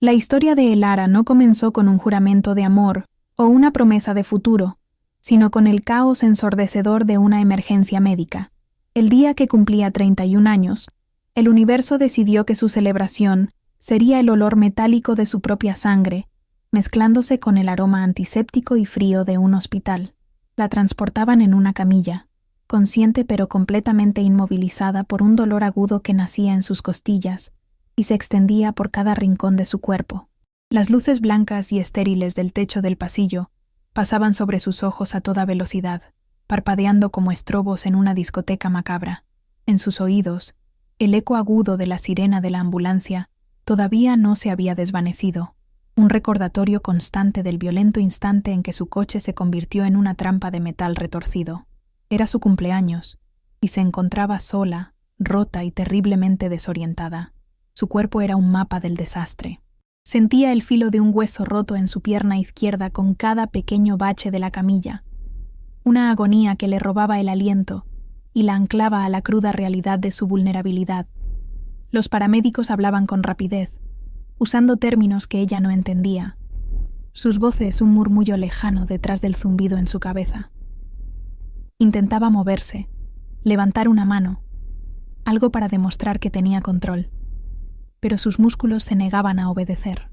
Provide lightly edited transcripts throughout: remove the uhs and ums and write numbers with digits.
La historia de Elara no comenzó con un juramento de amor o una promesa de futuro, sino con el caos ensordecedor de una emergencia médica. El día que cumplía 31 años, el universo decidió que su celebración sería el olor metálico de su propia sangre, mezclándose con el aroma antiséptico y frío de un hospital. La transportaban en una camilla, consciente pero completamente inmovilizada por un dolor agudo que nacía en sus costillas y se extendía por cada rincón de su cuerpo. Las luces blancas y estériles del techo del pasillo pasaban sobre sus ojos a toda velocidad, parpadeando como estrobos en una discoteca macabra. En sus oídos, el eco agudo de la sirena de la ambulancia todavía no se había desvanecido, un recordatorio constante del violento instante en que su coche se convirtió en una trampa de metal retorcido. Era su cumpleaños, y se encontraba sola, rota y terriblemente desorientada. Su cuerpo era un mapa del desastre. Sentía el filo de un hueso roto en su pierna izquierda con cada pequeño bache de la camilla, una agonía que le robaba el aliento y la anclaba a la cruda realidad de su vulnerabilidad. Los paramédicos hablaban con rapidez, usando términos que ella no entendía. Sus voces un murmullo lejano detrás del zumbido en su cabeza. Intentaba moverse, levantar una mano, algo para demostrar que tenía control, pero sus músculos se negaban a obedecer.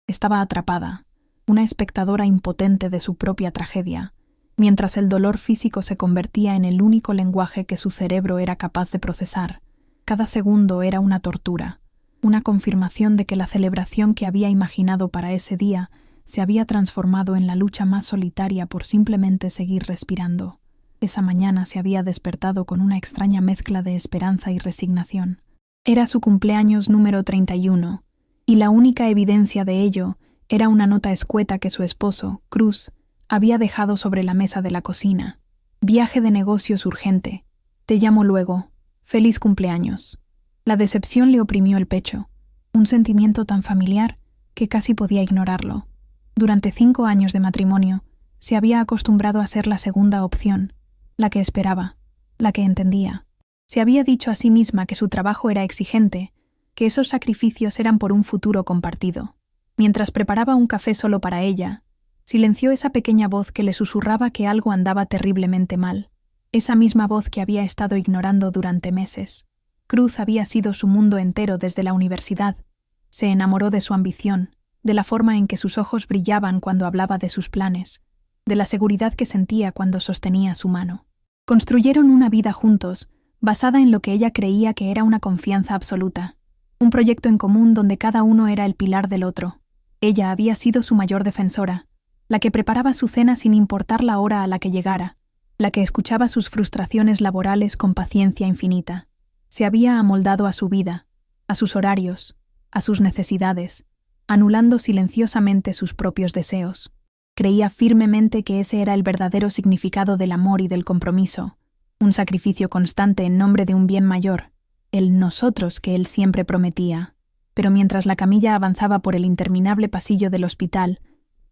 Estaba atrapada, una espectadora impotente de su propia tragedia, mientras el dolor físico se convertía en el único lenguaje que su cerebro era capaz de procesar. Cada segundo era una tortura, una confirmación de que la celebración que había imaginado para ese día se había transformado en la lucha más solitaria por simplemente seguir respirando. Esa mañana se había despertado con una extraña mezcla de esperanza y resignación. Era su cumpleaños número 31, y la única evidencia de ello era una nota escueta que su esposo, Cruz, había dejado sobre la mesa de la cocina. Viaje de negocios urgente. Te llamo luego. Feliz cumpleaños. La decepción le oprimió el pecho, un sentimiento tan familiar que casi podía ignorarlo. Durante 5 años de matrimonio, se había acostumbrado a ser la segunda opción, la que esperaba, la que entendía. Se había dicho a sí misma que su trabajo era exigente, que esos sacrificios eran por un futuro compartido. Mientras preparaba un café solo para ella, silenció esa pequeña voz que le susurraba que algo andaba terriblemente mal, esa misma voz que había estado ignorando durante meses. Cruz había sido su mundo entero desde la universidad. Se enamoró de su ambición, de la forma en que sus ojos brillaban cuando hablaba de sus planes, de la seguridad que sentía cuando sostenía su mano. Construyeron una vida juntos, basada en lo que ella creía que era una confianza absoluta, un proyecto en común donde cada uno era el pilar del otro. Ella había sido su mayor defensora, la que preparaba su cena sin importar la hora a la que llegara, la que escuchaba sus frustraciones laborales con paciencia infinita. Se había amoldado a su vida, a sus horarios, a sus necesidades, anulando silenciosamente sus propios deseos. Creía firmemente que ese era el verdadero significado del amor y del compromiso, un sacrificio constante en nombre de un bien mayor, el nosotros que él siempre prometía. Pero mientras la camilla avanzaba por el interminable pasillo del hospital,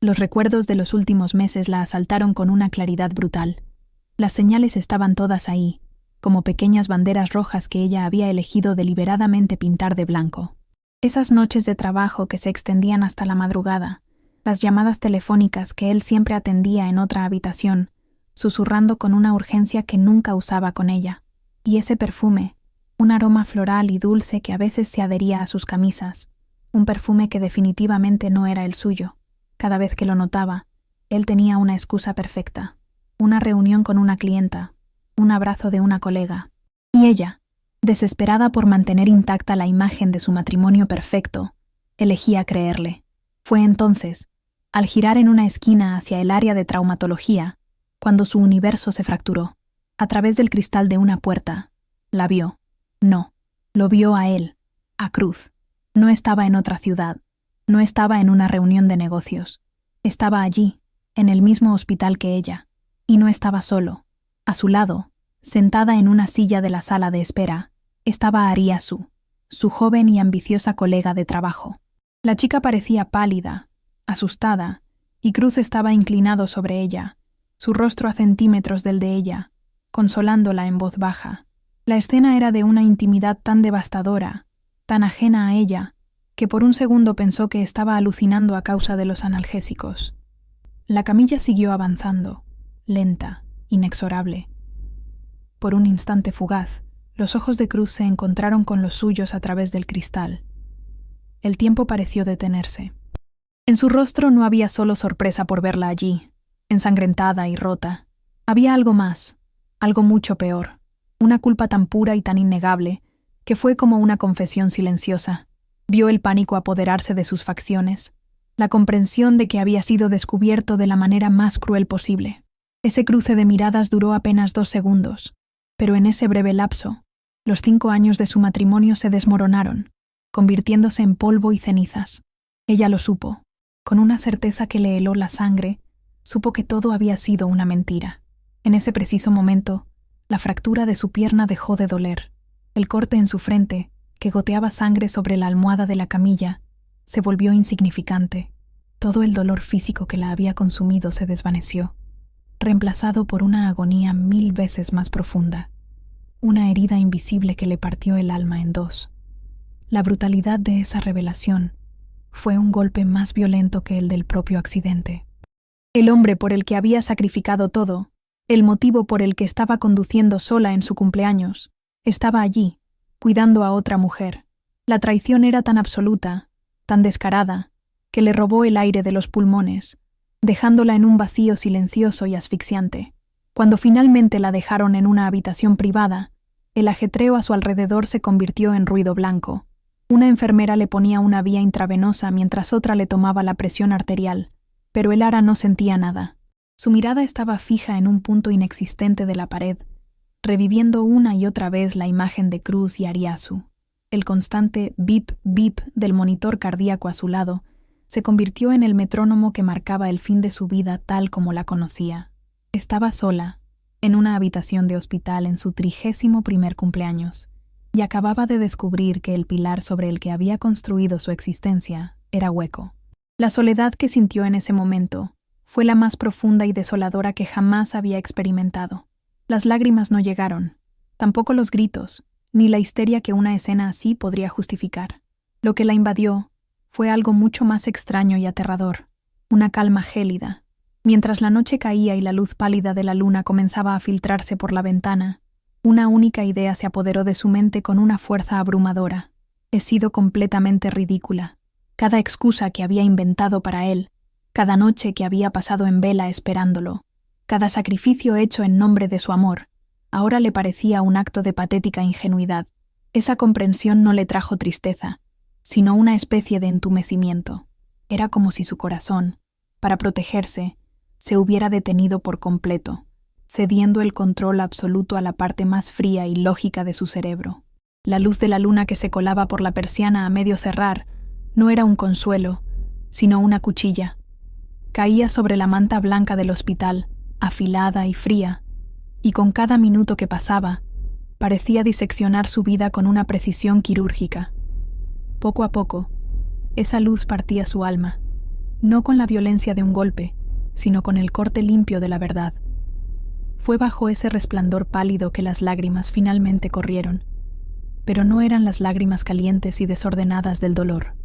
los recuerdos de los últimos meses la asaltaron con una claridad brutal. Las señales estaban todas ahí, como pequeñas banderas rojas que ella había elegido deliberadamente pintar de blanco. Esas noches de trabajo que se extendían hasta la madrugada, las llamadas telefónicas que él siempre atendía en otra habitación, susurrando con una urgencia que nunca usaba con ella, y ese perfume, un aroma floral y dulce que a veces se adhería a sus camisas, un perfume que definitivamente no era el suyo. Cada vez que lo notaba, él tenía una excusa perfecta, una reunión con una clienta, un abrazo de una colega, y ella, desesperada por mantener intacta la imagen de su matrimonio perfecto, elegía creerle. Fue entonces, al girar en una esquina hacia el área de traumatología, cuando su universo se fracturó. A través del cristal de una puerta, la vio. No, lo vio a él, a Cruz. No estaba en otra ciudad, no estaba en una reunión de negocios. Estaba allí, en el mismo hospital que ella, y no estaba solo. A su lado, sentada en una silla de la sala de espera, estaba Ariasu, su joven y ambiciosa colega de trabajo. La chica parecía pálida, asustada, y Cruz estaba inclinado sobre ella, su rostro a centímetros del de ella, consolándola en voz baja. La escena era de una intimidad tan devastadora, tan ajena a ella, que por un segundo pensó que estaba alucinando a causa de los analgésicos. La camilla siguió avanzando, lenta, inexorable. Por un instante fugaz, los ojos de Cruz se encontraron con los suyos a través del cristal. El tiempo pareció detenerse. En su rostro no había solo sorpresa por verla allí, ensangrentada y rota. Había algo más, algo mucho peor, una culpa tan pura y tan innegable, que fue como una confesión silenciosa. Vio el pánico apoderarse de sus facciones, la comprensión de que había sido descubierto de la manera más cruel posible. Ese cruce de miradas duró apenas 2 segundos, pero en ese breve lapso, los 5 años de su matrimonio se desmoronaron, convirtiéndose en polvo y cenizas. Ella lo supo, con una certeza que le heló la sangre, supo que todo había sido una mentira. En ese preciso momento, la fractura de su pierna dejó de doler. El corte en su frente, que goteaba sangre sobre la almohada de la camilla, se volvió insignificante. Todo el dolor físico que la había consumido se desvaneció, reemplazado por una agonía 1000 veces más profunda, una herida invisible que le partió el alma en 2. La brutalidad de esa revelación fue un golpe más violento que el del propio accidente. El hombre por el que había sacrificado todo, el motivo por el que estaba conduciendo sola en su cumpleaños, estaba allí, cuidando a otra mujer. La traición era tan absoluta, tan descarada, que le robó el aire de los pulmones, dejándola en un vacío silencioso y asfixiante. Cuando finalmente la dejaron en una habitación privada, el ajetreo a su alrededor se convirtió en ruido blanco. Una enfermera le ponía una vía intravenosa mientras otra le tomaba la presión arterial, pero el Ara no sentía nada. Su mirada estaba fija en un punto inexistente de la pared, reviviendo una y otra vez la imagen de Cruz y Ariasu. El constante bip bip del monitor cardíaco a su lado se convirtió en el metrónomo que marcaba el fin de su vida tal como la conocía. Estaba sola, en una habitación de hospital en su 31º cumpleaños, y acababa de descubrir que el pilar sobre el que había construido su existencia era hueco. La soledad que sintió en ese momento fue la más profunda y desoladora que jamás había experimentado. Las lágrimas no llegaron, tampoco los gritos, ni la histeria que una escena así podría justificar. Lo que la invadió fue algo mucho más extraño y aterrador, una calma gélida. Mientras la noche caía y la luz pálida de la luna comenzaba a filtrarse por la ventana, una única idea se apoderó de su mente con una fuerza abrumadora. He sido completamente ridícula. Cada excusa que había inventado para él, cada noche que había pasado en vela esperándolo, cada sacrificio hecho en nombre de su amor, ahora le parecía un acto de patética ingenuidad. Esa comprensión no le trajo tristeza, sino una especie de entumecimiento. Era como si su corazón, para protegerse, se hubiera detenido por completo, cediendo el control absoluto a la parte más fría y lógica de su cerebro. La luz de la luna que se colaba por la persiana a medio cerrar no era un consuelo, sino una cuchilla. Caía sobre la manta blanca del hospital, afilada y fría, y con cada minuto que pasaba, parecía diseccionar su vida con una precisión quirúrgica. Poco a poco, esa luz partía su alma, no con la violencia de un golpe, sino con el corte limpio de la verdad. Fue bajo ese resplandor pálido que las lágrimas finalmente corrieron, pero no eran las lágrimas calientes y desordenadas del dolor.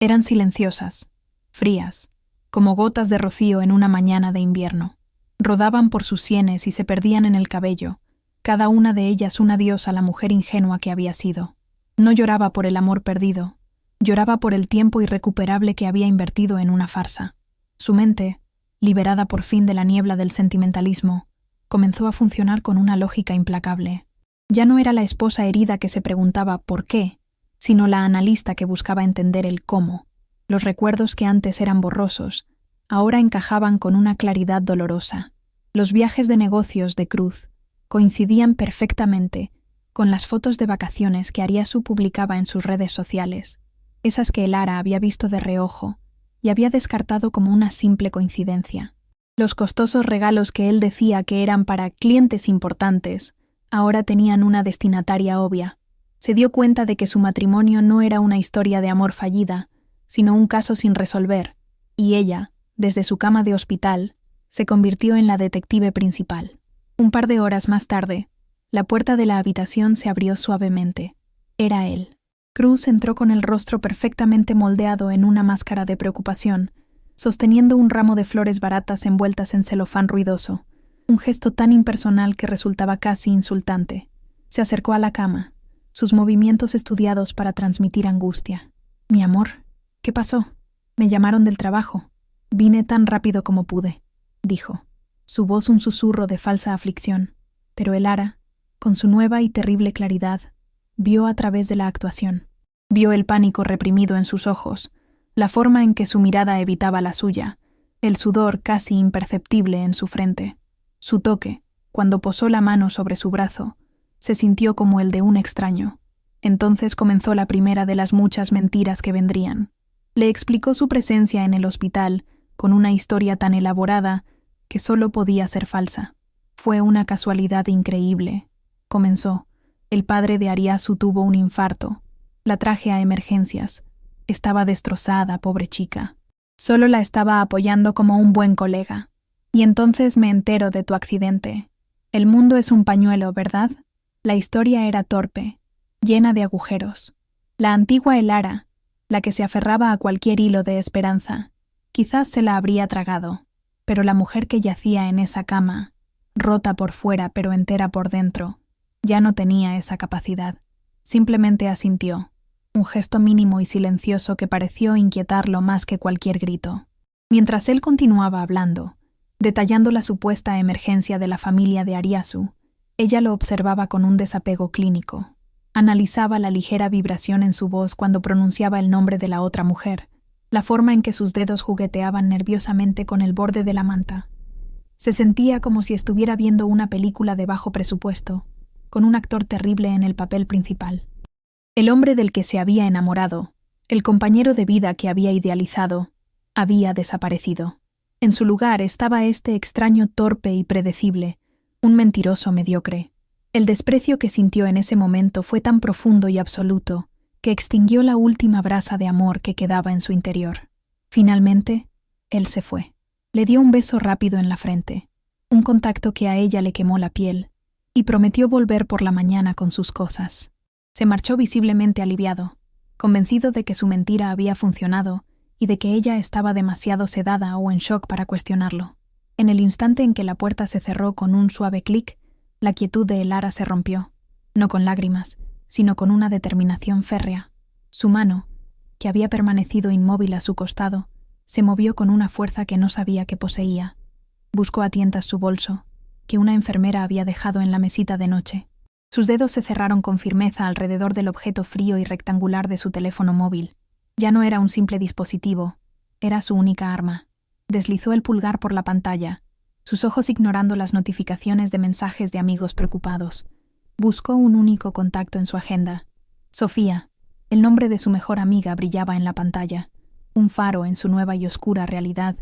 Eran silenciosas, frías, como gotas de rocío en una mañana de invierno. Rodaban por sus sienes y se perdían en el cabello, cada una de ellas un adiós a la mujer ingenua que había sido. No lloraba por el amor perdido, lloraba por el tiempo irrecuperable que había invertido en una farsa. Su mente, liberada por fin de la niebla del sentimentalismo, comenzó a funcionar con una lógica implacable. Ya no era la esposa herida que se preguntaba ¿por qué?, sino la analista que buscaba entender el cómo. Los recuerdos que antes eran borrosos, ahora encajaban con una claridad dolorosa. Los viajes de negocios de Cruz coincidían perfectamente con las fotos de vacaciones que Ariasu publicaba en sus redes sociales, esas que el Ara había visto de reojo y había descartado como una simple coincidencia. Los costosos regalos que él decía que eran para clientes importantes, ahora tenían una destinataria obvia. Se dio cuenta de que su matrimonio no era una historia de amor fallida, sino un caso sin resolver, y ella, desde su cama de hospital, se convirtió en la detective principal. Un par de horas más tarde, la puerta de la habitación se abrió suavemente. Era él. Cruz entró con el rostro perfectamente moldeado en una máscara de preocupación, sosteniendo un ramo de flores baratas envueltas en celofán ruidoso, un gesto tan impersonal que resultaba casi insultante. Se acercó a la cama, sus movimientos estudiados para transmitir angustia. «Mi amor, ¿qué pasó? Me llamaron del trabajo. Vine tan rápido como pude», dijo, su voz un susurro de falsa aflicción. Pero Elara, con su nueva y terrible claridad, vio a través de la actuación. Vio el pánico reprimido en sus ojos, la forma en que su mirada evitaba la suya, el sudor casi imperceptible en su frente. Su toque, cuando posó la mano sobre su brazo, se sintió como el de un extraño. Entonces comenzó la primera de las muchas mentiras que vendrían. Le explicó su presencia en el hospital con una historia tan elaborada que solo podía ser falsa. «Fue una casualidad increíble», comenzó. «El padre de Ariasu tuvo un infarto. La traje a emergencias. Estaba destrozada, pobre chica. Solo la estaba apoyando como un buen colega. Y entonces me entero de tu accidente. El mundo es un pañuelo, ¿verdad? La historia era torpe, llena de agujeros. La antigua Elara, la que se aferraba a cualquier hilo de esperanza, quizás se la habría tragado, pero la mujer que yacía en esa cama, rota por fuera pero entera por dentro, ya no tenía esa capacidad. Simplemente asintió, un gesto mínimo y silencioso que pareció inquietarlo más que cualquier grito. Mientras él continuaba hablando, detallando la supuesta emergencia de la familia de Ariasu, ella lo observaba con un desapego clínico. Analizaba la ligera vibración en su voz cuando pronunciaba el nombre de la otra mujer, la forma en que sus dedos jugueteaban nerviosamente con el borde de la manta. Se sentía como si estuviera viendo una película de bajo presupuesto, con un actor terrible en el papel principal. El hombre del que se había enamorado, el compañero de vida que había idealizado, había desaparecido. En su lugar estaba este extraño torpe y predecible, un mentiroso mediocre. El desprecio que sintió en ese momento fue tan profundo y absoluto que extinguió la última brasa de amor que quedaba en su interior. Finalmente, él se fue. Le dio un beso rápido en la frente, un contacto que a ella le quemó la piel, y prometió volver por la mañana con sus cosas. Se marchó visiblemente aliviado, convencido de que su mentira había funcionado y de que ella estaba demasiado sedada o en shock para cuestionarlo. En el instante en que la puerta se cerró con un suave clic, la quietud de Elara se rompió, no con lágrimas, sino con una determinación férrea. Su mano, que había permanecido inmóvil a su costado, se movió con una fuerza que no sabía que poseía. Buscó a tientas su bolso, que una enfermera había dejado en la mesita de noche. Sus dedos se cerraron con firmeza alrededor del objeto frío y rectangular de su teléfono móvil. Ya no era un simple dispositivo, era su única arma. Deslizó el pulgar por la pantalla, sus ojos ignorando las notificaciones de mensajes de amigos preocupados. Buscó un único contacto en su agenda. Sofía, el nombre de su mejor amiga, brillaba en la pantalla, un faro en su nueva y oscura realidad.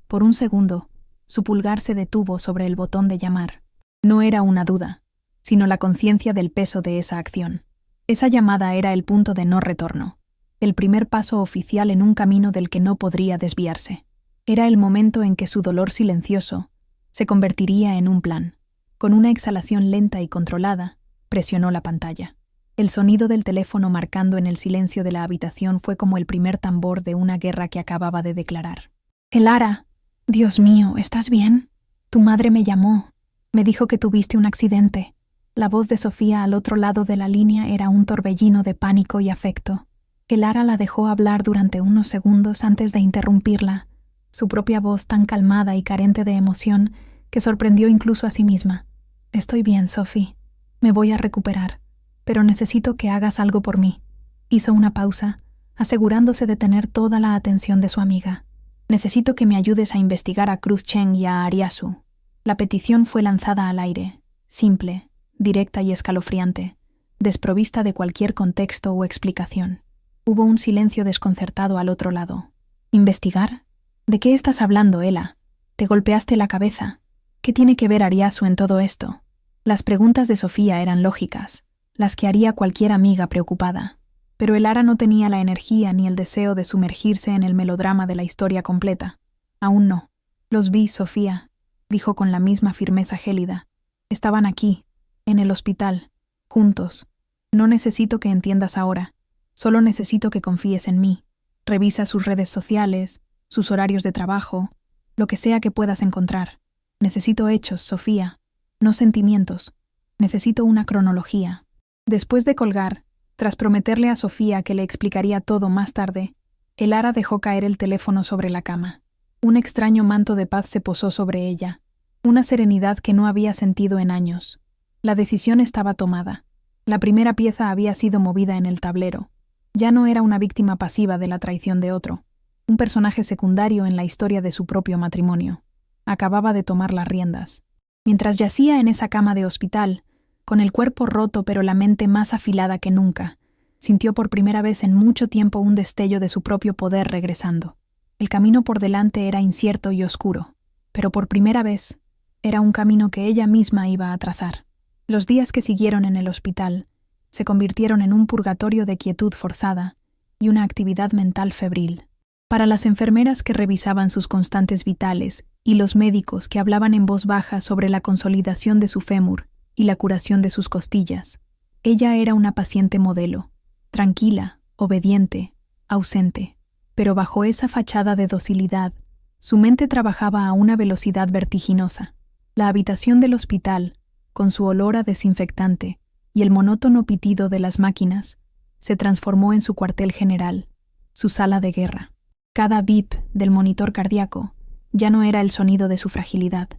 Por un segundo, su pulgar se detuvo sobre el botón de llamar. No era una duda, sino la conciencia del peso de esa acción. Esa llamada era el punto de no retorno, el primer paso oficial en un camino del que no podría desviarse. Era el momento en que su dolor silencioso se convertiría en un plan. Con una exhalación lenta y controlada, presionó la pantalla. El sonido del teléfono marcando en el silencio de la habitación fue como el primer tambor de una guerra que acababa de declarar. «Elara, Dios mío, ¿estás bien? Tu madre me llamó. Me dijo que tuviste un accidente». La voz de Sofía al otro lado de la línea era un torbellino de pánico y afecto. Elara la dejó hablar durante unos segundos antes de interrumpirla, su propia voz tan calmada y carente de emoción que sorprendió incluso a sí misma. «Estoy bien, Sophie. Me voy a recuperar, pero necesito que hagas algo por mí». Hizo una pausa, asegurándose de tener toda la atención de su amiga. «Necesito que me ayudes a investigar a Cruz Cheng y a Ariasu». La petición fue lanzada al aire, simple, directa y escalofriante, desprovista de cualquier contexto o explicación. Hubo un silencio desconcertado al otro lado. «¿Investigar? ¿De qué estás hablando, Ela? ¿Te golpeaste la cabeza? ¿Qué tiene que ver Ariasu en todo esto?». Las preguntas de Sofía eran lógicas, las que haría cualquier amiga preocupada, pero Elara no tenía la energía ni el deseo de sumergirse en el melodrama de la historia completa. Aún no. «Los vi, Sofía», dijo con la misma firmeza gélida. «Estaban aquí, en el hospital, juntos. No necesito que entiendas ahora. Solo necesito que confíes en mí. Revisa sus redes sociales, sus horarios de trabajo, lo que sea que puedas encontrar. Necesito hechos, Sofía, no sentimientos. Necesito una cronología. Después de colgar, tras prometerle a Sofía que le explicaría todo más tarde, Elara dejó caer el teléfono sobre la cama. Un extraño manto de paz se posó sobre ella, una serenidad que no había sentido en años. La decisión estaba tomada. La primera pieza había sido movida en el tablero. Ya no era una víctima pasiva de la traición de otro, un personaje secundario en la historia de su propio matrimonio. Acababa de tomar las riendas. Mientras yacía en esa cama de hospital, con el cuerpo roto pero la mente más afilada que nunca, sintió por primera vez en mucho tiempo un destello de su propio poder regresando. El camino por delante era incierto y oscuro, pero por primera vez era un camino que ella misma iba a trazar. Los días que siguieron en el hospital se convirtieron en un purgatorio de quietud forzada y una actividad mental febril. Para las enfermeras que revisaban sus constantes vitales y los médicos que hablaban en voz baja sobre la consolidación de su fémur y la curación de sus costillas, ella era una paciente modelo, tranquila, obediente, ausente. Pero bajo esa fachada de docilidad, su mente trabajaba a una velocidad vertiginosa. La habitación del hospital, con su olor a desinfectante y el monótono pitido de las máquinas, se transformó en su cuartel general, su sala de guerra. Cada bip del monitor cardíaco ya no era el sonido de su fragilidad,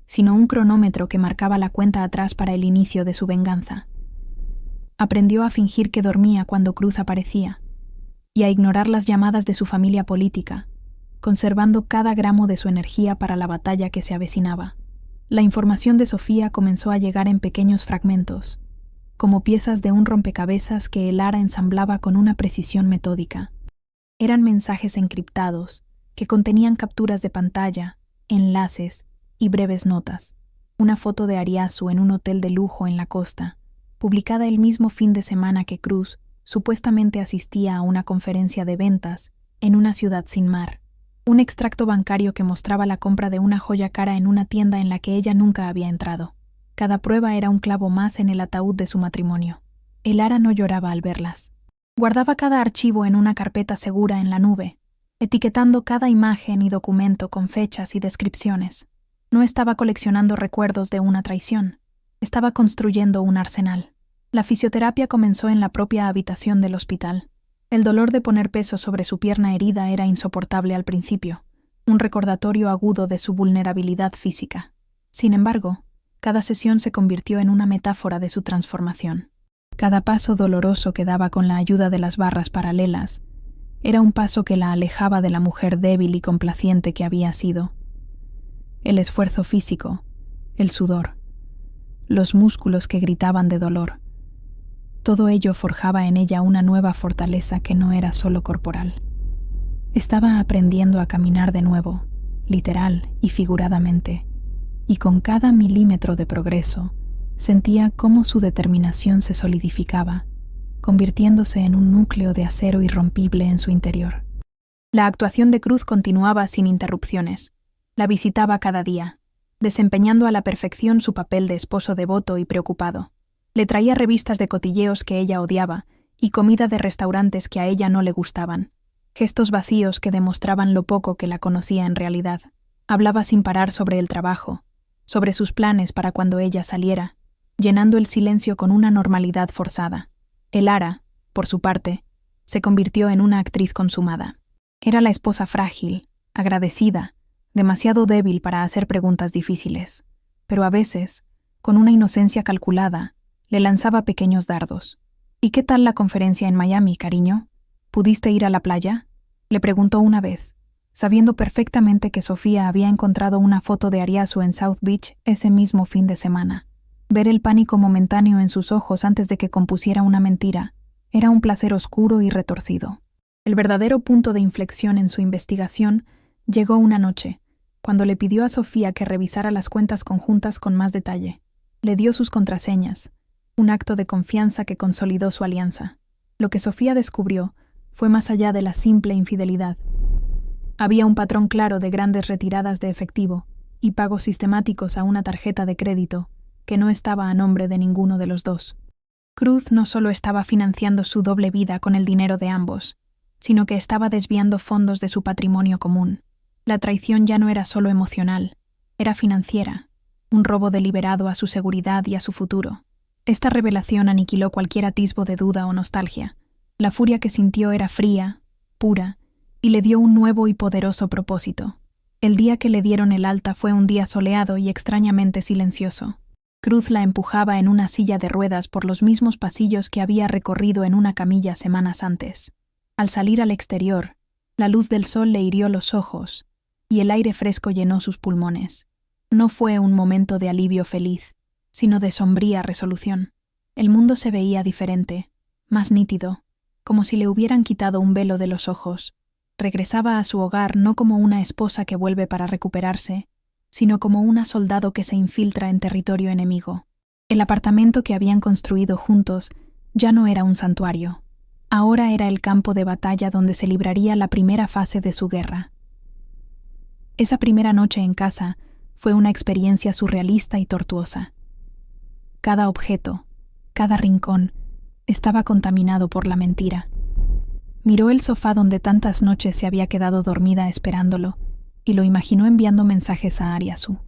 sino un cronómetro que marcaba la cuenta atrás para el inicio de su venganza. Aprendió a fingir que dormía cuando Cruz aparecía, y a ignorar las llamadas de su familia política, conservando cada gramo de su energía para la batalla que se avecinaba. La información de Sofía comenzó a llegar en pequeños fragmentos, como piezas de un rompecabezas que Elara ensamblaba con una precisión metódica. Eran mensajes encriptados, que contenían capturas de pantalla, enlaces y breves notas. Una foto de Ariazu en un hotel de lujo en la costa, publicada el mismo fin de semana que Cruz supuestamente asistía a una conferencia de ventas en una ciudad sin mar. Un extracto bancario que mostraba la compra de una joya cara en una tienda en la que ella nunca había entrado. Cada prueba era un clavo más en el ataúd de su matrimonio. Elara no lloraba al verlas. Guardaba cada archivo en una carpeta segura en la nube, etiquetando cada imagen y documento con fechas y descripciones. No estaba coleccionando recuerdos de una traición. Estaba construyendo un arsenal. La fisioterapia comenzó en la propia habitación del hospital. El dolor de poner peso sobre su pierna herida era insoportable al principio, un recordatorio agudo de su vulnerabilidad física. Sin embargo, cada sesión se convirtió en una metáfora de su transformación. Cada paso doloroso que daba con la ayuda de las barras paralelas era un paso que la alejaba de la mujer débil y complaciente que había sido. El esfuerzo físico, el sudor, los músculos que gritaban de dolor, todo ello forjaba en ella una nueva fortaleza que no era solo corporal. Estaba aprendiendo a caminar de nuevo, literal y figuradamente, y con cada milímetro de progreso sentía cómo su determinación se solidificaba, convirtiéndose en un núcleo de acero irrompible en su interior. La actuación de Cruz continuaba sin interrupciones. La visitaba cada día, desempeñando a la perfección su papel de esposo devoto y preocupado. Le traía revistas de cotilleos que ella odiaba y comida de restaurantes que a ella no le gustaban. Gestos vacíos que demostraban lo poco que la conocía en realidad. Hablaba sin parar sobre el trabajo, sobre sus planes para cuando ella saliera, llenando el silencio con una normalidad forzada. Elara, por su parte, se convirtió en una actriz consumada. Era la esposa frágil, agradecida, demasiado débil para hacer preguntas difíciles, pero a veces, con una inocencia calculada, le lanzaba pequeños dardos. ¿Y qué tal la conferencia en Miami, cariño? ¿Pudiste ir a la playa? Le preguntó una vez, sabiendo perfectamente que Sofía había encontrado una foto de Ariazu en South Beach ese mismo fin de semana. Ver el pánico momentáneo en sus ojos antes de que compusiera una mentira era un placer oscuro y retorcido. El verdadero punto de inflexión en su investigación llegó una noche, cuando le pidió a Sofía que revisara las cuentas conjuntas con más detalle. Le dio sus contraseñas, un acto de confianza que consolidó su alianza. Lo que Sofía descubrió fue más allá de la simple infidelidad. Había un patrón claro de grandes retiradas de efectivo y pagos sistemáticos a una tarjeta de crédito que no estaba a nombre de ninguno de los dos. Cruz no solo estaba financiando su doble vida con el dinero de ambos, sino que estaba desviando fondos de su patrimonio común. La traición ya no era solo emocional, era financiera, un robo deliberado a su seguridad y a su futuro. Esta revelación aniquiló cualquier atisbo de duda o nostalgia. La furia que sintió era fría, pura, y le dio un nuevo y poderoso propósito. El día que le dieron el alta fue un día soleado y extrañamente silencioso. Cruz la empujaba en una silla de ruedas por los mismos pasillos que había recorrido en una camilla semanas antes. Al salir al exterior, la luz del sol le hirió los ojos y el aire fresco llenó sus pulmones. No fue un momento de alivio feliz, sino de sombría resolución. El mundo se veía diferente, más nítido, como si le hubieran quitado un velo de los ojos. Regresaba a su hogar no como una esposa que vuelve para recuperarse, sino como una soldado que se infiltra en territorio enemigo. El apartamento que habían construido juntos ya no era un santuario. Ahora era el campo de batalla donde se libraría la primera fase de su guerra. Esa primera noche en casa fue una experiencia surrealista y tortuosa. Cada objeto, cada rincón, estaba contaminado por la mentira. Miró el sofá donde tantas noches se había quedado dormida esperándolo, y lo imaginó enviando mensajes a Ariasu.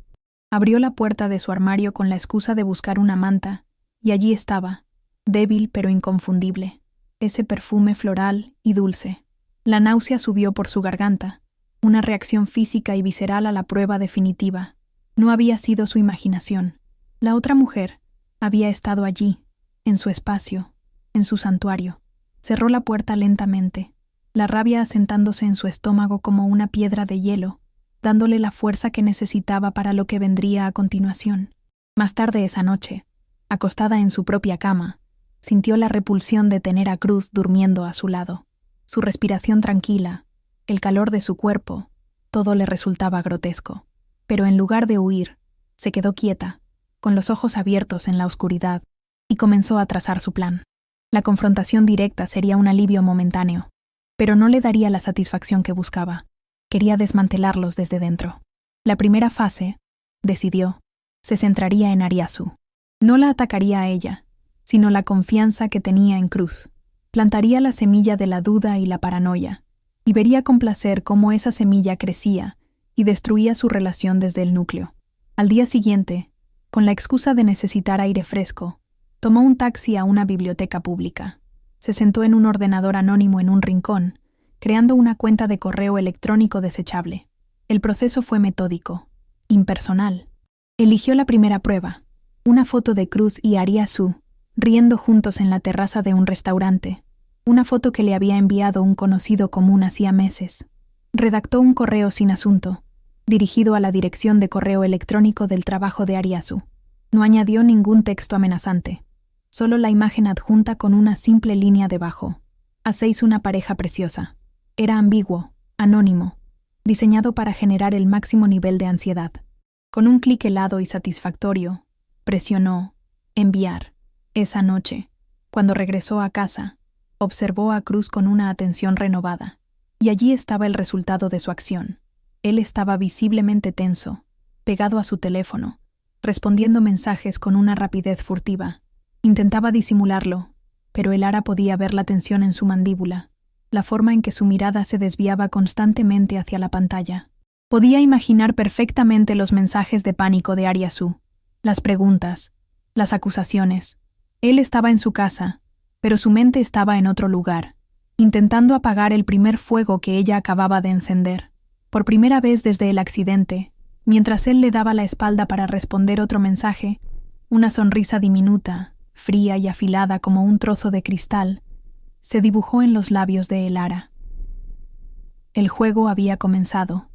Abrió la puerta de su armario con la excusa de buscar una manta, y allí estaba, débil pero inconfundible, ese perfume floral y dulce. La náusea subió por su garganta, una reacción física y visceral a la prueba definitiva. No había sido su imaginación. La otra mujer había estado allí, en su espacio, en su santuario. Cerró la puerta lentamente, la rabia asentándose en su estómago como una piedra de hielo, dándole la fuerza que necesitaba para lo que vendría a continuación. Más tarde esa noche, acostada en su propia cama, sintió la repulsión de tener a Cruz durmiendo a su lado. Su respiración tranquila, el calor de su cuerpo, todo le resultaba grotesco. Pero en lugar de huir, se quedó quieta, con los ojos abiertos en la oscuridad, y comenzó a trazar su plan. La confrontación directa sería un alivio momentáneo, pero no le daría la satisfacción que buscaba. Quería desmantelarlos desde dentro. La primera fase, decidió, se centraría en Ariasu. No la atacaría a ella, sino la confianza que tenía en Cruz. Plantaría la semilla de la duda y la paranoia, y vería con placer cómo esa semilla crecía y destruía su relación desde el núcleo. Al día siguiente, con la excusa de necesitar aire fresco, tomó un taxi a una biblioteca pública. Se sentó en un ordenador anónimo en un rincón, creando una cuenta de correo electrónico desechable. El proceso fue metódico, impersonal. Eligió la primera prueba, una foto de Cruz y Ariasu, riendo juntos en la terraza de un restaurante, una foto que le había enviado un conocido común hacía meses. Redactó un correo sin asunto, dirigido a la dirección de correo electrónico del trabajo de Ariasu. No añadió ningún texto amenazante, solo la imagen adjunta con una simple línea debajo. Hacéis una pareja preciosa. Era ambiguo, anónimo, diseñado para generar el máximo nivel de ansiedad. Con un clic helado y satisfactorio, presionó enviar. Esa noche, cuando regresó a casa, observó a Cruz con una atención renovada, y allí estaba el resultado de su acción. Él estaba visiblemente tenso, pegado a su teléfono, respondiendo mensajes con una rapidez furtiva. Intentaba disimularlo, pero Elara podía ver la tensión en su mandíbula, la forma en que su mirada se desviaba constantemente hacia la pantalla. Podía imaginar perfectamente los mensajes de pánico de Ariasu, las preguntas, las acusaciones. Él estaba en su casa, pero su mente estaba en otro lugar, intentando apagar el primer fuego que ella acababa de encender. Por primera vez desde el accidente, mientras él le daba la espalda para responder otro mensaje, una sonrisa diminuta, fría y afilada como un trozo de cristal, se dibujó en los labios de Elara. El juego había comenzado.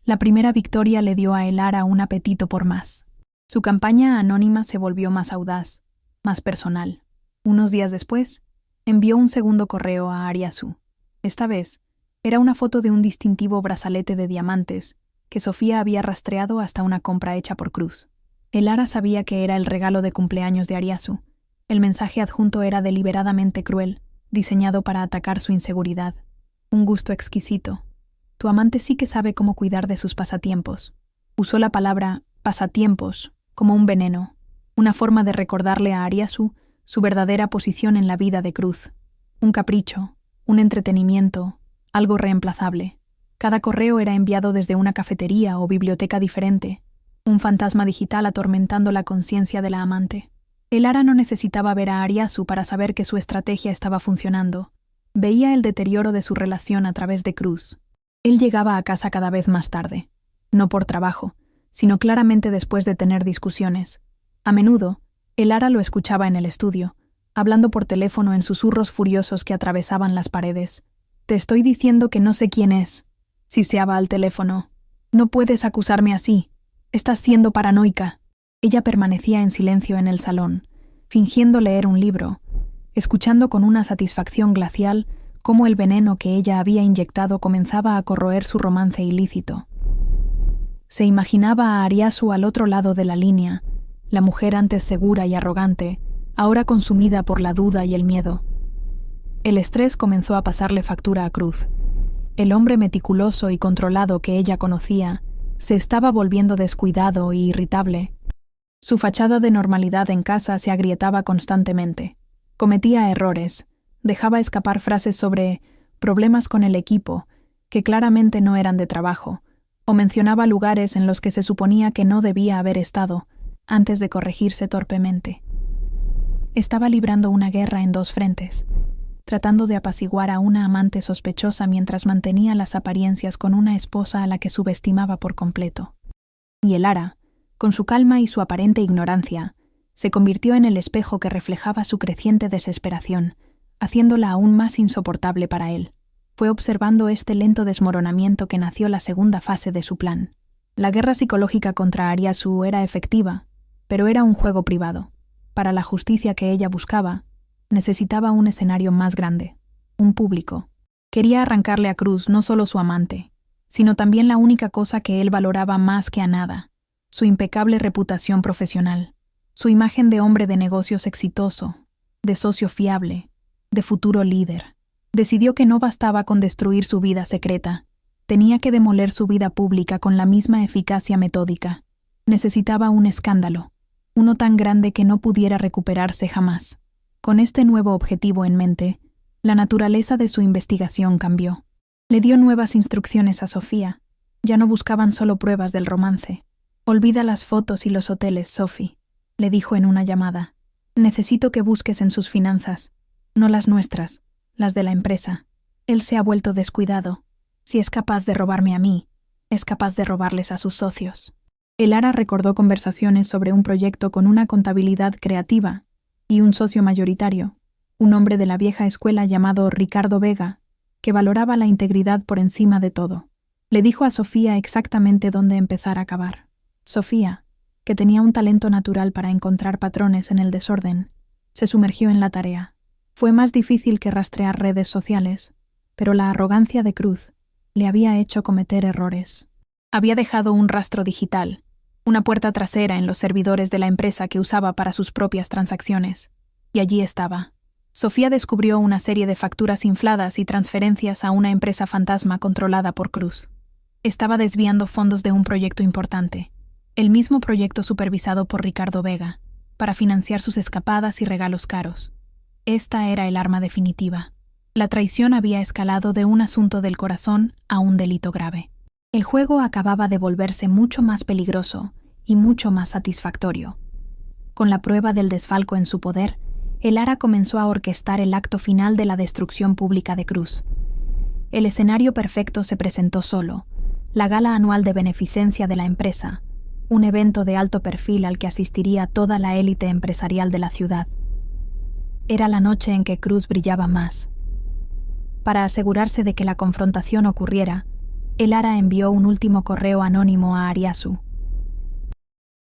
La primera victoria le dio a Elara un apetito por más. Su campaña anónima se volvió más audaz, más personal. Unos días después, envió un segundo correo a Ariasu. Esta vez, era una foto de un distintivo brazalete de diamantes que Sofía había rastreado hasta una compra hecha por Cruz. Elara sabía que era el regalo de cumpleaños de Ariasu. El mensaje adjunto era deliberadamente cruel, diseñado para atacar su inseguridad. Un gusto exquisito. Tu amante sí que sabe cómo cuidar de sus pasatiempos. Usó la palabra pasatiempos como un veneno, una forma de recordarle a Ariasu su verdadera posición en la vida de Cruz. Un capricho, un entretenimiento, algo reemplazable. Cada correo era enviado desde una cafetería o biblioteca diferente, un fantasma digital atormentando la conciencia de la amante. Elara no necesitaba ver a Ariasu para saber que su estrategia estaba funcionando. Veía el deterioro de su relación a través de Cruz. Él llegaba a casa cada vez más tarde, no por trabajo, sino claramente después de tener discusiones. A menudo, Elara lo escuchaba en el estudio, hablando por teléfono en susurros furiosos que atravesaban las paredes. «Te estoy diciendo que no sé quién es», siseaba al teléfono. «No puedes acusarme así. Estás siendo paranoica». Ella permanecía en silencio en el salón, fingiendo leer un libro, escuchando con una satisfacción glacial cómo el veneno que ella había inyectado comenzaba a corroer su romance ilícito. Se imaginaba a Ariasu al otro lado de la línea, la mujer antes segura y arrogante, ahora consumida por la duda y el miedo. El estrés comenzó a pasarle factura a Cruz. El hombre meticuloso y controlado que ella conocía se estaba volviendo descuidado y irritable. Su fachada de normalidad en casa se agrietaba constantemente. Cometía errores, dejaba escapar frases sobre problemas con el equipo, que claramente no eran de trabajo, o mencionaba lugares en los que se suponía que no debía haber estado, antes de corregirse torpemente. Estaba librando una guerra en dos frentes, tratando de apaciguar a una amante sospechosa mientras mantenía las apariencias con una esposa a la que subestimaba por completo. Y Elara, con su calma y su aparente ignorancia, se convirtió en el espejo que reflejaba su creciente desesperación, haciéndola aún más insoportable para él. Fue observando este lento desmoronamiento que nació la segunda fase de su plan. La guerra psicológica contra Ariasu era efectiva, pero era un juego privado. Para la justicia que ella buscaba, necesitaba un escenario más grande, un público. Quería arrancarle a Cruz no solo su amante, sino también la única cosa que él valoraba más que a nada, su impecable reputación profesional, su imagen de hombre de negocios exitoso, de socio fiable, de futuro líder. Decidió que no bastaba con destruir su vida secreta, tenía que demoler su vida pública con la misma eficacia metódica. Necesitaba un escándalo, uno tan grande que no pudiera recuperarse jamás. Con este nuevo objetivo en mente, la naturaleza de su investigación cambió. Le dio nuevas instrucciones a Sofía. Ya no buscaban solo pruebas del romance. «Olvida las fotos y los hoteles, Sophie», le dijo en una llamada. «Necesito que busques en sus finanzas, no las nuestras, las de la empresa. Él se ha vuelto descuidado. Si es capaz de robarme a mí, es capaz de robarles a sus socios». Elara recordó conversaciones sobre un proyecto con una contabilidad creativa y un socio mayoritario, un hombre de la vieja escuela llamado Ricardo Vega, que valoraba la integridad por encima de todo. Le dijo a Sofía exactamente dónde empezar a cavar. Sofía, que tenía un talento natural para encontrar patrones en el desorden, se sumergió en la tarea. Fue más difícil que rastrear redes sociales, pero la arrogancia de Cruz le había hecho cometer errores. Había dejado un rastro digital, una puerta trasera en los servidores de la empresa que usaba para sus propias transacciones, y allí estaba. Sofía descubrió una serie de facturas infladas y transferencias a una empresa fantasma controlada por Cruz. Estaba desviando fondos de un proyecto importante, el mismo proyecto supervisado por Ricardo Vega, para financiar sus escapadas y regalos caros. Esta era el arma definitiva. La traición había escalado de un asunto del corazón a un delito grave. El juego acababa de volverse mucho más peligroso y mucho más satisfactorio. Con la prueba del desfalco en su poder, Elara comenzó a orquestar el acto final de la destrucción pública de Cruz. El escenario perfecto se presentó solo, la gala anual de beneficencia de la empresa, un evento de alto perfil al que asistiría toda la élite empresarial de la ciudad. Era la noche en que Cruz brillaba más. Para asegurarse de que la confrontación ocurriera, Elara envió un último correo anónimo a Ariasu.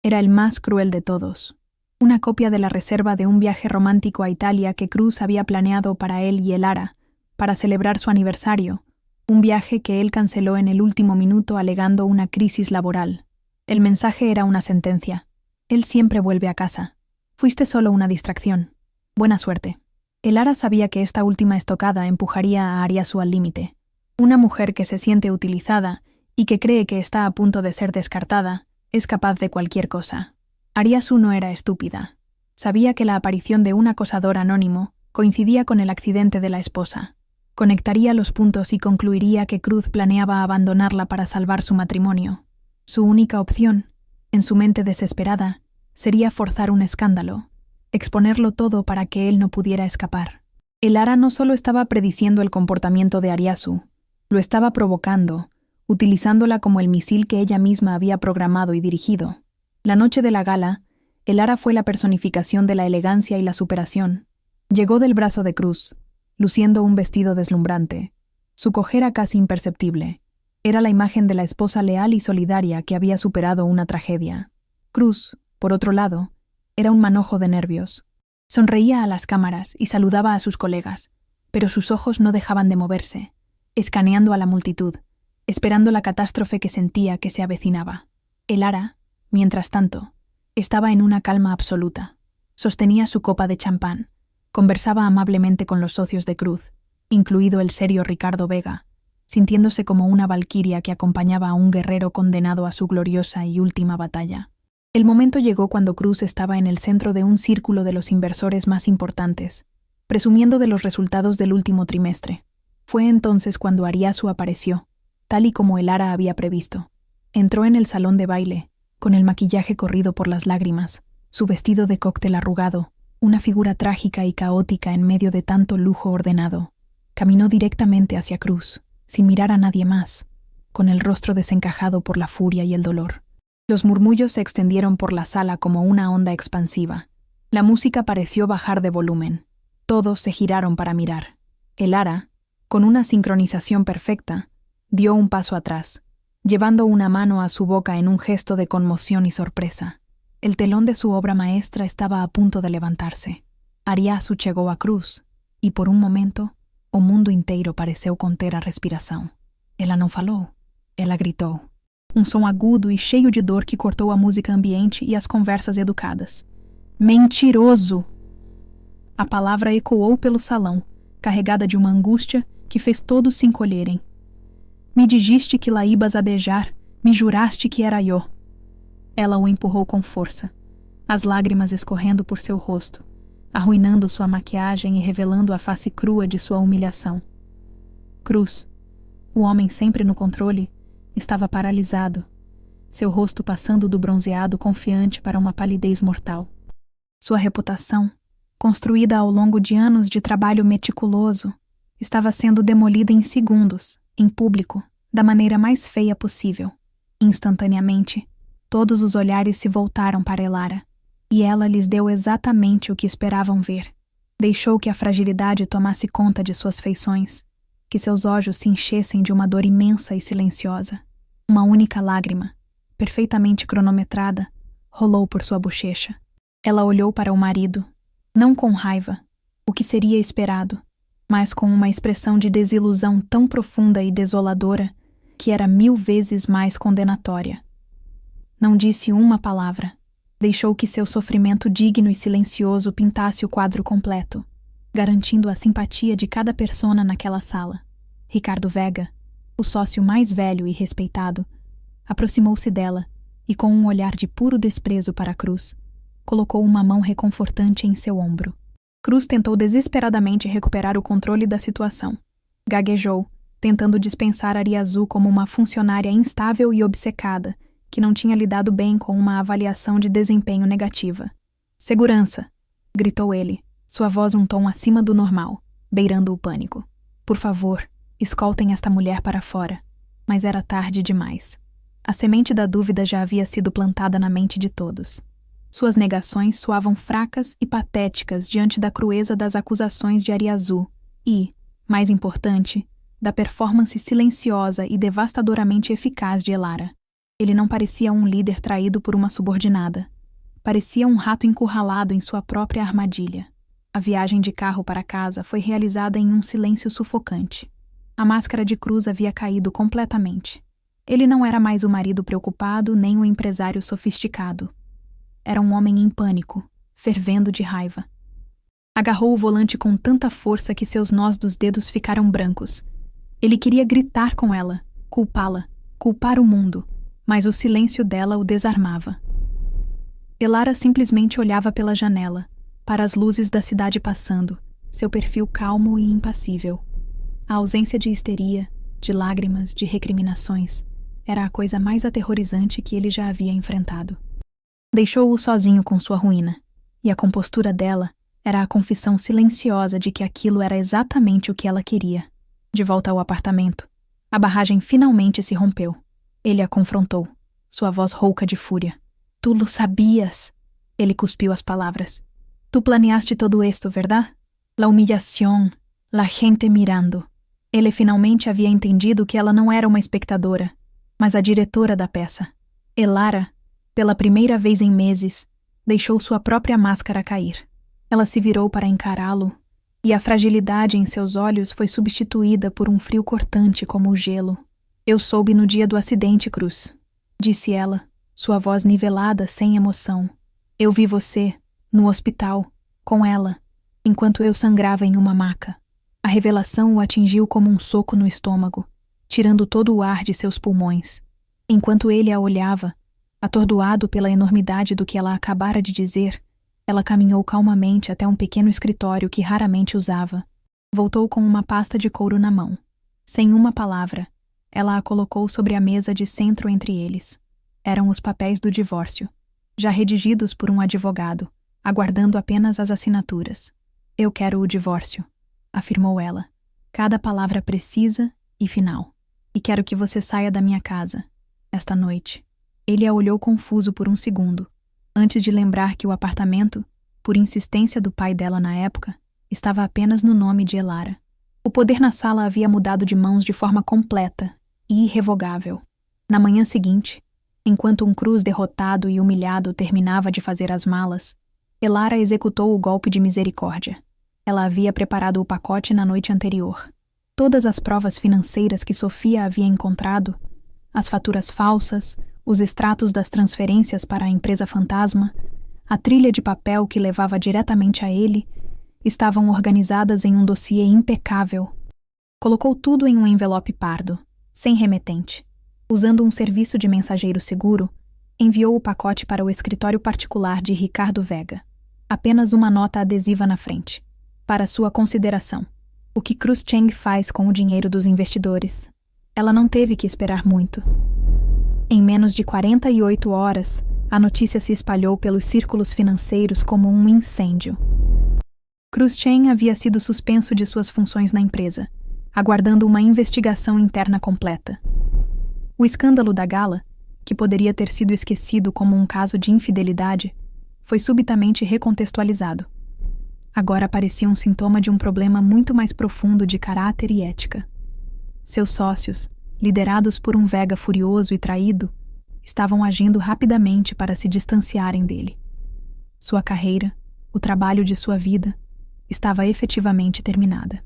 Era el más cruel de todos, una copia de la reserva de un viaje romántico a Italia que Cruz había planeado para él y Elara, para celebrar su aniversario, un viaje que él canceló en el último minuto alegando una crisis laboral. El mensaje era una sentencia. Él siempre vuelve a casa. Fuiste solo una distracción. Buena suerte. Elara sabía que esta última estocada empujaría a Ariasu al límite. Una mujer que se siente utilizada y que cree que está a punto de ser descartada es capaz de cualquier cosa. Ariasu no era estúpida. Sabía que la aparición de un acosador anónimo coincidía con el accidente de la esposa. Conectaría los puntos y concluiría que Cruz planeaba abandonarla para salvar su matrimonio. Su única opción, en su mente desesperada, sería forzar un escándalo, exponerlo todo para que él no pudiera escapar. Elara no solo estaba prediciendo el comportamiento de Ariazu, lo estaba provocando, utilizándola como el misil que ella misma había programado y dirigido. La noche de la gala, Elara fue la personificación de la elegancia y la superación. Llegó del brazo de Cruz, luciendo un vestido deslumbrante. Su cojera casi imperceptible. Era la imagen de la esposa leal y solidaria que había superado una tragedia. Cruz, por otro lado, era un manojo de nervios. Sonreía a las cámaras y saludaba a sus colegas, pero sus ojos no dejaban de moverse, escaneando a la multitud, esperando la catástrofe que sentía que se avecinaba. Elara, mientras tanto, estaba en una calma absoluta. Sostenía su copa de champán, conversaba amablemente con los socios de Cruz, incluido el serio Ricardo Vega, sintiéndose como una valquiria que acompañaba a un guerrero condenado a su gloriosa y última batalla. El momento llegó cuando Cruz estaba en el centro de un círculo de los inversores más importantes, presumiendo de los resultados del último trimestre. Fue entonces cuando Ariazu apareció, tal y como Elara había previsto. Entró en el salón de baile, con el maquillaje corrido por las lágrimas, su vestido de cóctel arrugado, una figura trágica y caótica en medio de tanto lujo ordenado. Caminó directamente hacia Cruz, sin mirar a nadie más, con el rostro desencajado por la furia y el dolor. Los murmullos se extendieron por la sala como una onda expansiva. La música pareció bajar de volumen. Todos se giraron para mirar. Elara, con una sincronización perfecta, dio un paso atrás, llevando una mano a su boca en un gesto de conmoción y sorpresa. El telón de su obra maestra estaba a punto de levantarse. Ariazu chegou a Cruz, e por um momento, o mundo inteiro pareceu conter a respiração. Ela não falou, ela gritou. Som agudo e cheio de dor que cortou a música ambiente e as conversas educadas. Mentiroso! A palavra ecoou pelo salão, carregada de uma angústia que fez todos se encolherem. Me dijiste que lá ibas a dejar, me juraste que era eu. Ela o empurrou com força, as lágrimas escorrendo por seu rosto, arruinando sua maquiagem e revelando a face crua de sua humilhação. Cruz, o homem sempre no controle, estava paralisado, seu rosto passando do bronzeado confiante para uma palidez mortal. Sua reputação, construída ao longo de anos de trabalho meticuloso, estava sendo demolida em segundos, em público, da maneira mais feia possível. Instantaneamente, todos os olhares se voltaram para Elara, e ela lhes deu exatamente o que esperavam ver. Deixou que a fragilidade tomasse conta de suas feições, que seus olhos se enchessem de uma dor imensa e silenciosa. Uma única lágrima, perfeitamente cronometrada, rolou por sua bochecha. Ela olhou para o marido, não com raiva, o que seria esperado, mas com uma expressão de desilusão tão profunda e desoladora que era 1000 vezes mais condenatória. Não disse uma palavra. Deixou que seu sofrimento digno e silencioso pintasse o quadro completo, garantindo a simpatia de cada persona naquela sala. Ricardo Vega, o sócio mais velho e respeitado, aproximou-se dela e, com um olhar de puro desprezo para Cruz, colocou uma mão reconfortante em seu ombro. Cruz tentou desesperadamente recuperar o controle da situação. Gaguejou, tentando dispensar Ariazu como uma funcionária instável e obcecada, que não tinha lidado bem com uma avaliação de desempenho negativa. Segurança! Gritou ele, sua voz um tom acima do normal, beirando o pânico. Por favor, escoltem esta mulher para fora. Mas era tarde demais. A semente da dúvida já havia sido plantada na mente de todos. Suas negações soavam fracas e patéticas diante da crueza das acusações de Ariazu e, mais importante, da performance silenciosa e devastadoramente eficaz de Elara. Ele não parecia um líder traído por uma subordinada. Parecia um rato encurralado em sua própria armadilha. A viagem de carro para casa foi realizada em um silêncio sufocante. A máscara de Cruz havia caído completamente. Ele não era mais o marido preocupado nem o empresário sofisticado. Era um homem em pânico, fervendo de raiva. Agarrou o volante com tanta força que seus nós dos dedos ficaram brancos. Ele queria gritar com ela, culpá-la, culpar o mundo, mas o silêncio dela o desarmava. Elara simplesmente olhava pela janela, para as luzes da cidade passando, seu perfil calmo e impassível. A ausência de histeria, de lágrimas, de recriminações, era a coisa mais aterrorizante que ele já havia enfrentado. Deixou-o sozinho com sua ruína, e a compostura dela era a confissão silenciosa de que aquilo era exatamente o que ela queria. De volta ao apartamento, a barragem finalmente se rompeu. Ele a confrontou, sua voz rouca de fúria. «Tu lo sabias!» Ele cuspiu as palavras. «Tu planeaste todo esto, verdad? La humillación, la gente mirando». Ele finalmente havia entendido que ela não era uma espectadora, mas a diretora da peça. Elara, pela primeira vez em meses, deixou sua própria máscara cair. Ela se virou para encará-lo, e a fragilidade em seus olhos foi substituída por um frio cortante como o gelo. «Eu soube no dia do acidente, Cruz», disse ela, sua voz nivelada sem emoção. «Eu vi você, no hospital, com ela, enquanto eu sangrava em uma maca». A revelação o atingiu como um soco no estômago, tirando todo o ar de seus pulmões. Enquanto ele a olhava, atordoado pela enormidade do que ela acabara de dizer, ela caminhou calmamente até um pequeno escritório que raramente usava. Voltou com uma pasta de couro na mão. Sem uma palavra, ela a colocou sobre a mesa de centro entre eles. Eram os papéis do divórcio, já redigidos por um advogado, aguardando apenas as assinaturas. «Eu quero o divórcio», afirmou ela, cada palavra precisa e final. «E quero que você saia da minha casa, esta noite». Ele a olhou confuso por um segundo, antes de lembrar que o apartamento, por insistência do pai dela na época, estava apenas no nome de Elara. O poder na sala havia mudado de mãos de forma completa e irrevogável. Na manhã seguinte, enquanto um Cruz derrotado e humilhado terminava de fazer as malas, Elara executou o golpe de misericórdia. Ela havia preparado o pacote na noite anterior. Todas as provas financeiras que Sofia havia encontrado, as faturas falsas, os extratos das transferências para a empresa fantasma, a trilha de papel que levava diretamente a ele, estavam organizadas em um dossiê impecável. Colocou tudo em um envelope pardo, sem remetente. Usando um serviço de mensageiro seguro, enviou o pacote para o escritório particular de Ricardo Vega. Apenas uma nota adesiva na frente. Para sua consideração. O que Cruz Cheng faz com o dinheiro dos investidores? Ela não teve que esperar muito. Em menos de 48 horas, a notícia se espalhou pelos círculos financeiros como um incêndio. Cruz Cheng havia sido suspenso de suas funções na empresa, aguardando uma investigação interna completa. O escândalo da Gala, que poderia ter sido esquecido como um caso de infidelidade, foi subitamente recontextualizado. Agora parecia um sintoma de um problema muito mais profundo de caráter e ética. Seus sócios, liderados por um Vega furioso e traído, estavam agindo rapidamente para se distanciarem dele. Sua carreira, o trabalho de sua vida, estava efetivamente terminada.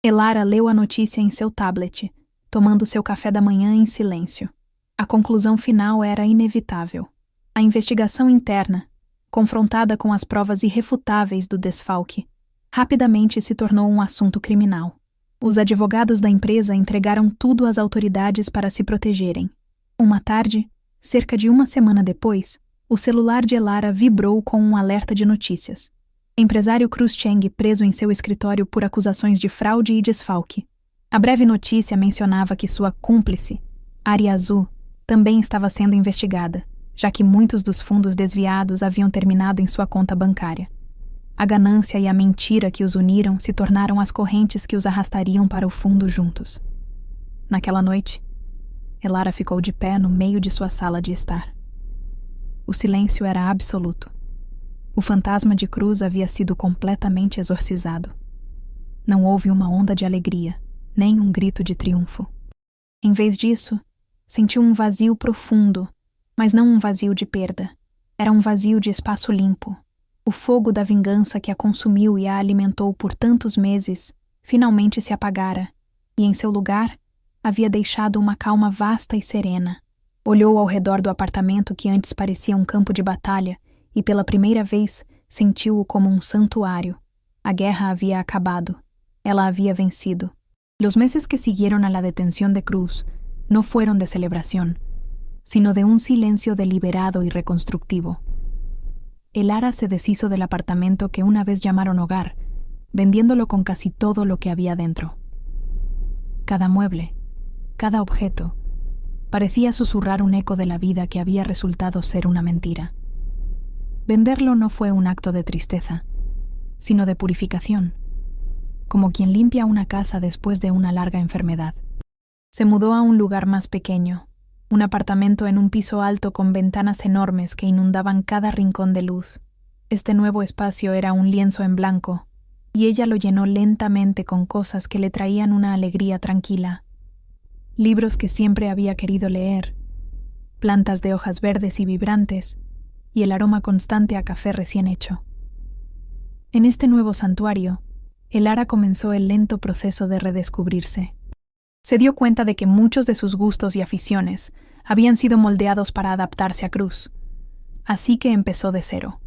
Elara leu a notícia em seu tablet, tomando seu café da manhã em silêncio. A conclusão final era inevitável. A investigação interna, confrontada com as provas irrefutáveis do desfalque, rapidamente se tornou um assunto criminal. Os advogados da empresa entregaram tudo às autoridades para se protegerem. Uma tarde, cerca de uma semana depois, o celular de Elara vibrou com um alerta de notícias. Empresário Cruz Cheng preso em seu escritório por acusações de fraude e desfalque. A breve notícia mencionava que sua cúmplice, Área Azul, também estava sendo investigada, já que muitos dos fundos desviados haviam terminado em sua conta bancária. A ganância e a mentira que os uniram se tornaram as correntes que os arrastariam para o fundo juntos. Naquela noite, Elara ficou de pé no meio de sua sala de estar. O silêncio era absoluto. O fantasma de Cruz havia sido completamente exorcizado. Não houve uma onda de alegria, nem um grito de triunfo. Em vez disso, sentiu um vazio profundo, mas não um vazio de perda. Era um vazio de espaço limpo. O fogo da vingança que a consumiu e a alimentou por tantos meses finalmente se apagara, e em seu lugar havia deixado uma calma vasta e serena. Olhou ao redor do apartamento que antes parecia um campo de batalha e pela primeira vez sentiu-o como um santuário. A guerra havia acabado. Ela havia vencido. Los meses que siguieron a la detención de Cruz no fueron de celebración, sino de un silencio deliberado y reconstructivo. el Ara se deshizo del apartamento que una vez llamaron hogar, vendiéndolo con casi todo lo que había dentro. Cada mueble, cada objeto, parecía susurrar un eco de la vida que había resultado ser una mentira. Venderlo no fue un acto de tristeza, sino de purificación, como quien limpia una casa después de una larga enfermedad. Se mudó a un lugar más pequeño, un apartamento en un piso alto con ventanas enormes que inundaban cada rincón de luz. Este nuevo espacio era un lienzo en blanco, y ella lo llenó lentamente con cosas que le traían una alegría tranquila. Libros que siempre había querido leer, plantas de hojas verdes y vibrantes, y el aroma constante a café recién hecho. En este nuevo santuario, el Ara comenzó el lento proceso de redescubrirse. Se dio cuenta de que muchos de sus gustos y aficiones habían sido moldeados para adaptarse a Cruz. Así que empezó de cero.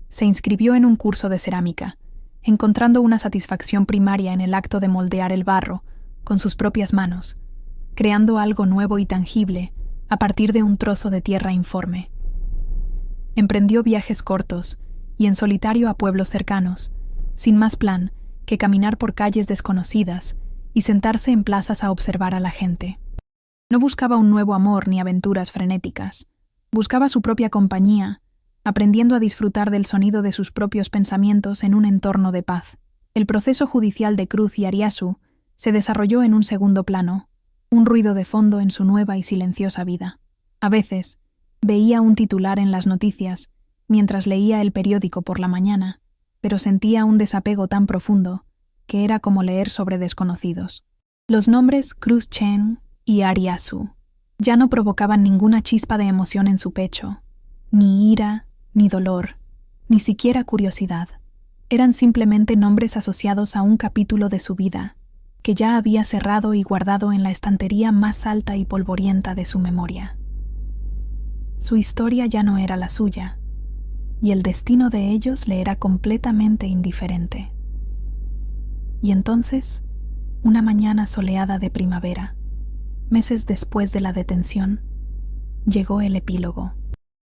Se inscribió en un curso de cerámica, encontrando una satisfacción primaria en el acto de moldear el barro con sus propias manos, creando algo nuevo y tangible a partir de un trozo de tierra informe. Emprendió viajes cortos y en solitario a pueblos cercanos, sin más plan que caminar por calles desconocidas y sentarse en plazas a observar a la gente. No buscaba un nuevo amor ni aventuras frenéticas. Buscaba su propia compañía, aprendiendo a disfrutar del sonido de sus propios pensamientos en un entorno de paz. El proceso judicial de Cruz y Ariasu se desarrolló en un segundo plano, un ruido de fondo en su nueva y silenciosa vida. A veces, veía un titular en las noticias mientras leía el periódico por la mañana, pero sentía un desapego tan profundo que era como leer sobre desconocidos. Los nombres Cruz Chen y Ariasu ya no provocaban ninguna chispa de emoción en su pecho, ni ira, ni dolor, ni siquiera curiosidad. Eran simplemente nombres asociados a un capítulo de su vida, que ya había cerrado y guardado en la estantería más alta y polvorienta de su memoria. Su historia ya no era la suya, y el destino de ellos le era completamente indiferente. Y entonces, una mañana soleada de primavera, meses después de la detención, llegó el epílogo.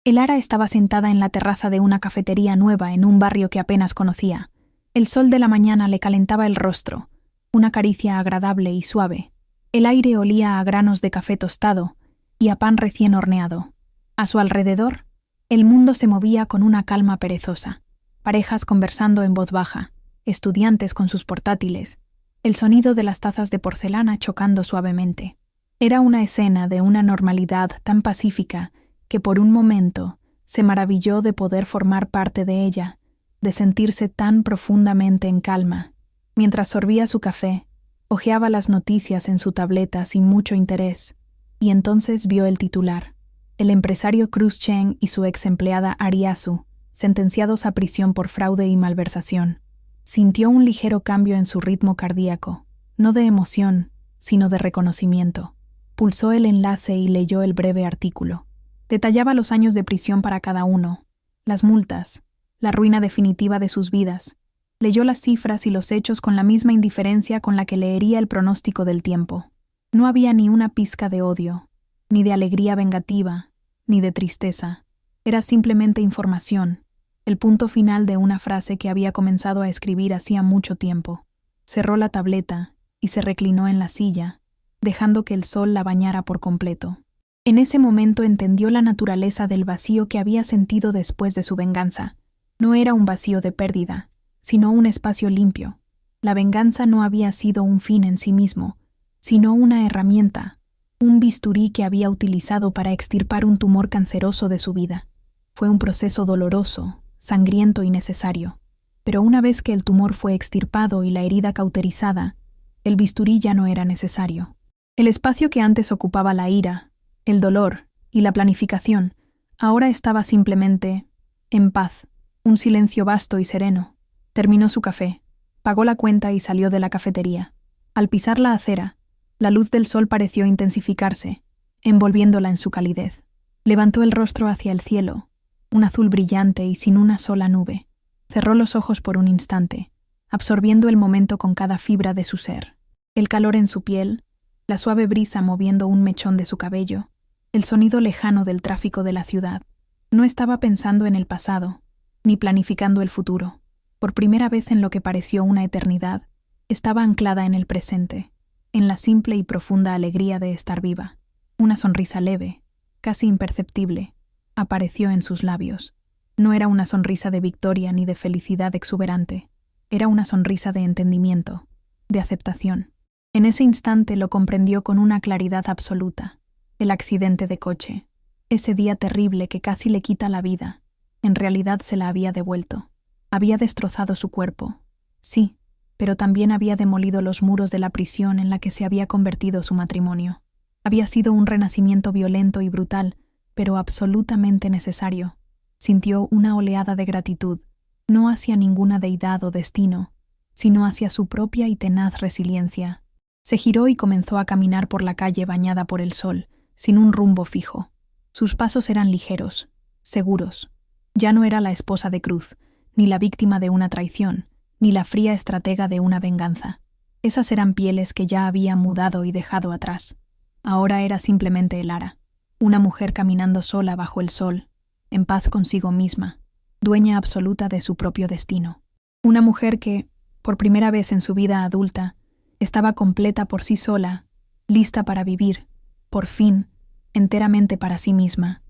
El Ara estaba sentada en la terraza de una cafetería nueva en un barrio que apenas conocía. El sol de la mañana le calentaba el rostro, una caricia agradable y suave. El aire olía a granos de café tostado y a pan recién horneado. A su alrededor, el mundo se movía con una calma perezosa. Parejas conversando en voz baja, estudiantes con sus portátiles, el sonido de las tazas de porcelana chocando suavemente. Era una escena de una normalidad tan pacífica que por un momento se maravilló de poder formar parte de ella, de sentirse tan profundamente en calma. Mientras sorbía su café, hojeaba las noticias en su tableta sin mucho interés, y entonces vio el titular. El empresario Cruz Chen y su ex empleada Ariasu, sentenciados a prisión por fraude y malversación. Sintió un ligero cambio en su ritmo cardíaco, no de emoción, sino de reconocimiento. Pulsó el enlace y leyó el breve artículo. Detallaba los años de prisión para cada uno, las multas, la ruina definitiva de sus vidas. Leyó las cifras y los hechos con la misma indiferencia con la que leería el pronóstico del tiempo. No había ni una pizca de odio, ni de alegría vengativa, ni de tristeza. Era simplemente información, el punto final de una frase que había comenzado a escribir hacía mucho tiempo. Cerró la tableta y se reclinó en la silla, dejando que el sol la bañara por completo. En ese momento entendió la naturaleza del vacío que había sentido después de su venganza. No era un vacío de pérdida, sino un espacio limpio. La venganza no había sido un fin en sí mismo, sino una herramienta, un bisturí que había utilizado para extirpar un tumor canceroso de su vida. Fue un proceso doloroso, sangriento y necesario, pero una vez que el tumor fue extirpado y la herida cauterizada, el bisturí ya no era necesario. El espacio que antes ocupaba la ira, el dolor y la planificación, ahora estaba simplemente en paz, un silencio vasto y sereno. Terminó su café, pagó la cuenta y salió de la cafetería. Al pisar la acera, la luz del sol pareció intensificarse, envolviéndola en su calidez. Levantó el rostro hacia el cielo, un azul brillante y sin una sola nube. Cerró los ojos por un instante, absorbiendo el momento con cada fibra de su ser. El calor en su piel, la suave brisa moviendo un mechón de su cabello, el sonido lejano del tráfico de la ciudad. No estaba pensando en el pasado, ni planificando el futuro. Por primera vez en lo que pareció una eternidad, estaba anclada en el presente, en la simple y profunda alegría de estar viva. Una sonrisa leve, casi imperceptible, apareció en sus labios. No era una sonrisa de victoria ni de felicidad exuberante, era una sonrisa de entendimiento, de aceptación. En ese instante lo comprendió con una claridad absoluta. El accidente de coche, ese día terrible que casi le quita la vida, en realidad se la había devuelto. Había destrozado su cuerpo, sí, pero también había demolido los muros de la prisión en la que se había convertido su matrimonio. Había sido un renacimiento violento y brutal, pero absolutamente necesario. Sintió una oleada de gratitud, no hacia ninguna deidad o destino, sino hacia su propia y tenaz resiliencia. Se giró y comenzó a caminar por la calle bañada por el sol, sin un rumbo fijo. Sus pasos eran ligeros, seguros. Ya no era la esposa de Cruz, ni la víctima de una traición, ni la fría estratega de una venganza. Esas eran pieles que ya había mudado y dejado atrás. Ahora era simplemente Elara, una mujer caminando sola bajo el sol, en paz consigo misma, dueña absoluta de su propio destino. Una mujer que, por primera vez en su vida adulta, estaba completa por sí sola, lista para vivir, por fin, enteramente para sí misma.